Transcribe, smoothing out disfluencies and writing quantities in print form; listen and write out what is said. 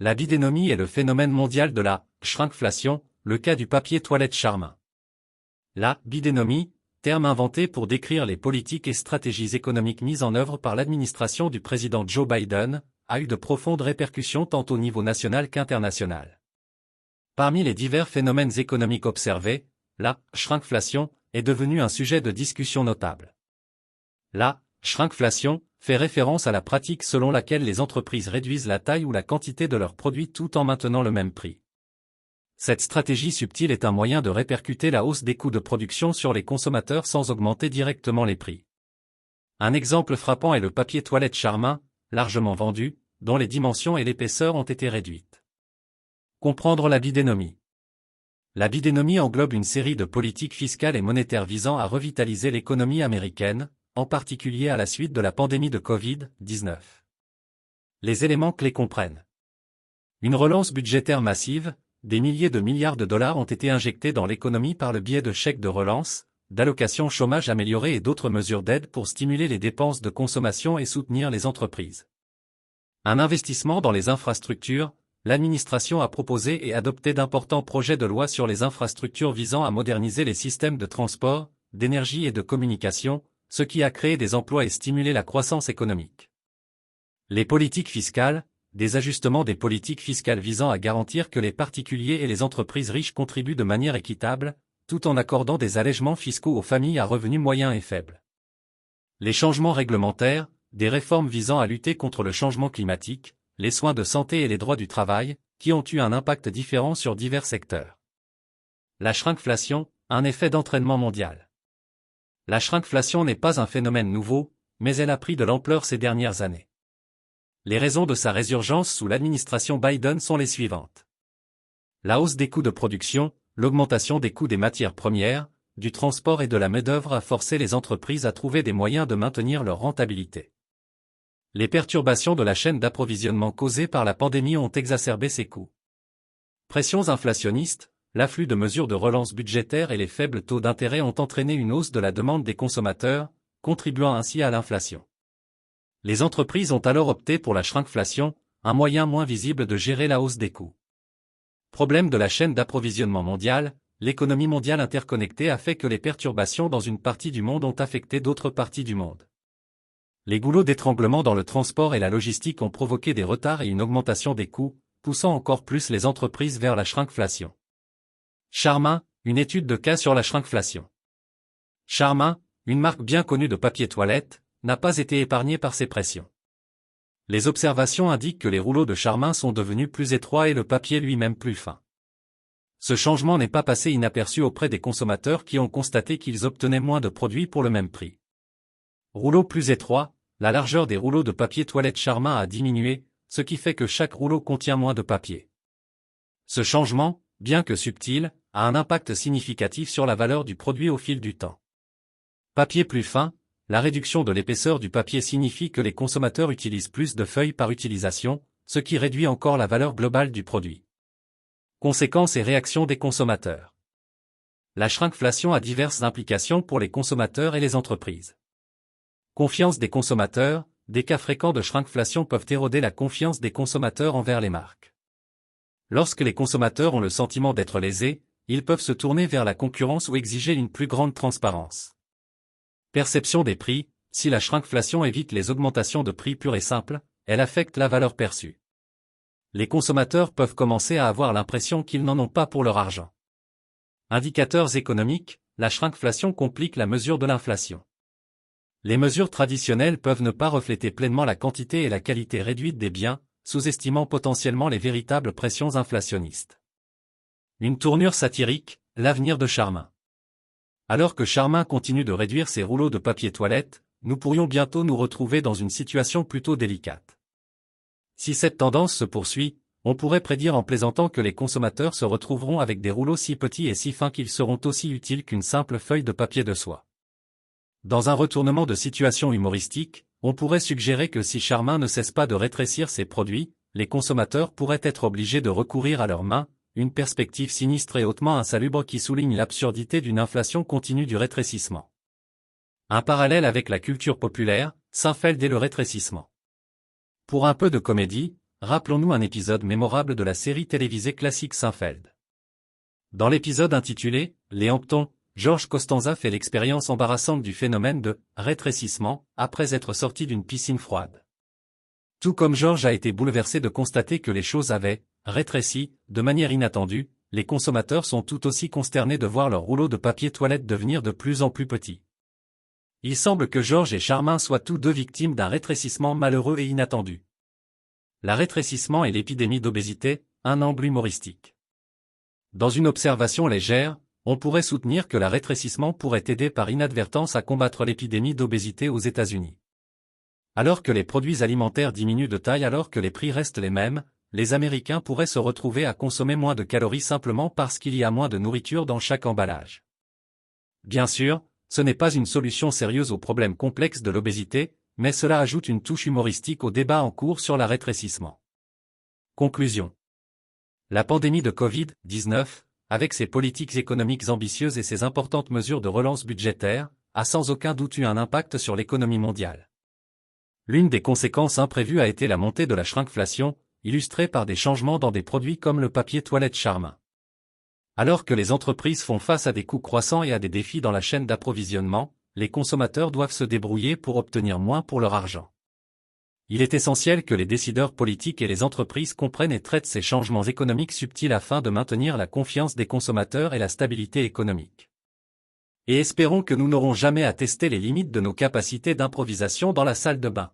La bidénomie est le phénomène mondial de la shrinkflation, le cas du papier toilette Charmin. La bidénomie, terme inventé pour décrire les politiques et stratégies économiques mises en œuvre par l'administration du président Joe Biden, a eu de profondes répercussions tant au niveau national qu'international. Parmi les divers phénomènes économiques observés, la shrinkflation est devenue un sujet de discussion notable. La shrinkflation fait référence à la pratique selon laquelle les entreprises réduisent la taille ou la quantité de leurs produits tout en maintenant le même prix. Cette stratégie subtile est un moyen de répercuter la hausse des coûts de production sur les consommateurs sans augmenter directement les prix. Un exemple frappant est le papier toilette Charmin, largement vendu, dont les dimensions et l'épaisseur ont été réduites. Comprendre la bidénomie. La bidénomie englobe une série de politiques fiscales et monétaires visant à revitaliser l'économie américaine, en particulier à la suite de la pandémie de Covid-19. Les éléments clés comprennent une relance budgétaire massive, des milliers de milliards de dollars ont été injectés dans l'économie par le biais de chèques de relance, d'allocations chômage améliorées et d'autres mesures d'aide pour stimuler les dépenses de consommation et soutenir les entreprises. Un investissement dans les infrastructures. L'administration a proposé et adopté d'importants projets de loi sur les infrastructures visant à moderniser les systèmes de transport, d'énergie et de communication, ce qui a créé des emplois et stimulé la croissance économique. Les politiques fiscales, des ajustements des politiques fiscales visant à garantir que les particuliers et les entreprises riches contribuent de manière équitable, tout en accordant des allègements fiscaux aux familles à revenus moyens et faibles. Les changements réglementaires, des réformes visant à lutter contre le changement climatique, les soins de santé et les droits du travail, qui ont eu un impact différent sur divers secteurs. La shrinkflation, un effet d'entraînement mondial. La shrinkflation n'est pas un phénomène nouveau, mais elle a pris de l'ampleur ces dernières années. Les raisons de sa résurgence sous l'administration Biden sont les suivantes. La hausse des coûts de production, l'augmentation des coûts des matières premières, du transport et de la main-d'œuvre a forcé les entreprises à trouver des moyens de maintenir leur rentabilité. Les perturbations de la chaîne d'approvisionnement causées par la pandémie ont exacerbé ces coûts. Pressions inflationnistes, l'afflux de mesures de relance budgétaire et les faibles taux d'intérêt ont entraîné une hausse de la demande des consommateurs, contribuant ainsi à l'inflation. Les entreprises ont alors opté pour la shrinkflation, un moyen moins visible de gérer la hausse des coûts. Problème de la chaîne d'approvisionnement mondiale, l'économie mondiale interconnectée a fait que les perturbations dans une partie du monde ont affecté d'autres parties du monde. Les goulots d'étranglement dans le transport et la logistique ont provoqué des retards et une augmentation des coûts, poussant encore plus les entreprises vers la shrinkflation. Charmin, une étude de cas sur la shrinkflation. Charmin, une marque bien connue de papier toilette, n'a pas été épargnée par ces pressions. Les observations indiquent que les rouleaux de Charmin sont devenus plus étroits et le papier lui-même plus fin. Ce changement n'est pas passé inaperçu auprès des consommateurs qui ont constaté qu'ils obtenaient moins de produits pour le même prix. Rouleau plus étroit, la largeur des rouleaux de papier toilette Charmin a diminué, ce qui fait que chaque rouleau contient moins de papier. Ce changement, bien que subtil, a un impact significatif sur la valeur du produit au fil du temps. Papier plus fin, la réduction de l'épaisseur du papier signifie que les consommateurs utilisent plus de feuilles par utilisation, ce qui réduit encore la valeur globale du produit. Conséquences et réactions des consommateurs. La shrinkflation a diverses implications pour les consommateurs et les entreprises. Confiance des consommateurs, des cas fréquents de shrinkflation peuvent éroder la confiance des consommateurs envers les marques. Lorsque les consommateurs ont le sentiment d'être lésés, ils peuvent se tourner vers la concurrence ou exiger une plus grande transparence. Perception des prix, si la shrinkflation évite les augmentations de prix pures et simples, elle affecte la valeur perçue. Les consommateurs peuvent commencer à avoir l'impression qu'ils n'en ont pas pour leur argent. Indicateurs économiques, la shrinkflation complique la mesure de l'inflation. Les mesures traditionnelles peuvent ne pas refléter pleinement la quantité et la qualité réduite des biens, sous-estimant potentiellement les véritables pressions inflationnistes. Une tournure satirique, l'avenir de Charmin. Alors que Charmin continue de réduire ses rouleaux de papier toilette, nous pourrions bientôt nous retrouver dans une situation plutôt délicate. Si cette tendance se poursuit, on pourrait prédire en plaisantant que les consommateurs se retrouveront avec des rouleaux si petits et si fins qu'ils seront aussi utiles qu'une simple feuille de papier de soie. Dans un retournement de situation humoristique, on pourrait suggérer que si Charmin ne cesse pas de rétrécir ses produits, les consommateurs pourraient être obligés de recourir à leurs mains, une perspective sinistre et hautement insalubre qui souligne l'absurdité d'une inflation continue du rétrécissement. Un parallèle avec la culture populaire, Seinfeld et le rétrécissement. Pour un peu de comédie, rappelons-nous un épisode mémorable de la série télévisée classique Seinfeld. Dans l'épisode intitulé « Les Hamptons », George Costanza fait l'expérience embarrassante du phénomène de « rétrécissement » après être sorti d'une piscine froide. Tout comme George a été bouleversé de constater que les choses avaient « rétréci » de manière inattendue, les consommateurs sont tout aussi consternés de voir leur rouleau de papier toilette devenir de plus en plus petit. Il semble que George et Charmin soient tous deux victimes d'un rétrécissement malheureux et inattendu. La rétrécissement et l'épidémie d'obésité, un angle humoristique. Dans une observation légère, on pourrait soutenir que le rétrécissement pourrait aider par inadvertance à combattre l'épidémie d'obésité aux États-Unis. Alors que les produits alimentaires diminuent de taille alors que les prix restent les mêmes, les Américains pourraient se retrouver à consommer moins de calories simplement parce qu'il y a moins de nourriture dans chaque emballage. Bien sûr, ce n'est pas une solution sérieuse au problème complexe de l'obésité, mais cela ajoute une touche humoristique au débat en cours sur le rétrécissement. Conclusion. La pandémie de Covid-19, avec ses politiques économiques ambitieuses et ses importantes mesures de relance budgétaire, a sans aucun doute eu un impact sur l'économie mondiale. L'une des conséquences imprévues a été la montée de la shrinkflation, illustrée par des changements dans des produits comme le papier toilette Charmin. Alors que les entreprises font face à des coûts croissants et à des défis dans la chaîne d'approvisionnement, les consommateurs doivent se débrouiller pour obtenir moins pour leur argent. Il est essentiel que les décideurs politiques et les entreprises comprennent et traitent ces changements économiques subtils afin de maintenir la confiance des consommateurs et la stabilité économique. Et espérons que nous n'aurons jamais à tester les limites de nos capacités d'improvisation dans la salle de bain.